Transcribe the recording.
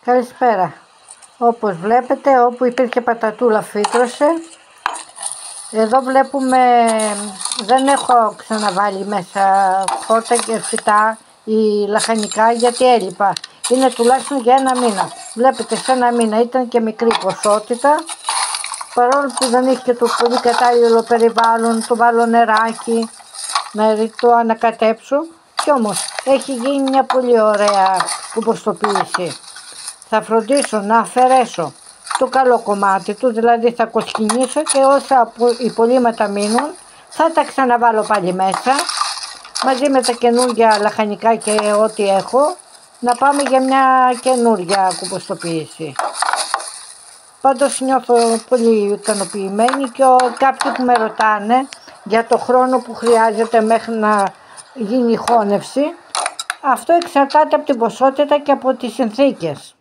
Καλησπέρα. Όπως βλέπετε, όπου υπήρχε πατατούλα φύτρωσε. Εδώ βλέπουμε, δεν έχω ξαναβάλει μέσα φώτα και φυτά ή λαχανικά γιατί έλειπα. Είναι τουλάχιστον για 1 μήνα. Βλέπετε, σε 1 μήνα ήταν και μικρή ποσότητα. Παρόλο που δεν είχε και το πολύ κατάλληλο περιβάλλον, το βάλω νεράκι, να το ανακατέψω. Κι όμως έχει γίνει μια πολύ ωραία κουποστοποίηση. Θα φροντίσω να αφαιρέσω το καλό κομμάτι του, δηλαδή θα κοσκινήσω και όσα υπολείμματα μείνουν θα τα ξαναβάλω πάλι μέσα μαζί με τα καινούργια λαχανικά και ό,τι έχω, να πάμε για μια καινούργια κουποστοποίηση. Πάντως νιώθω πολύ ικανοποιημένη και κάποιοι που με ρωτάνε για το χρόνο που χρειάζεται μέχρι να γίνει η χώνευση, αυτό εξαρτάται από την ποσότητα και από τις συνθήκες.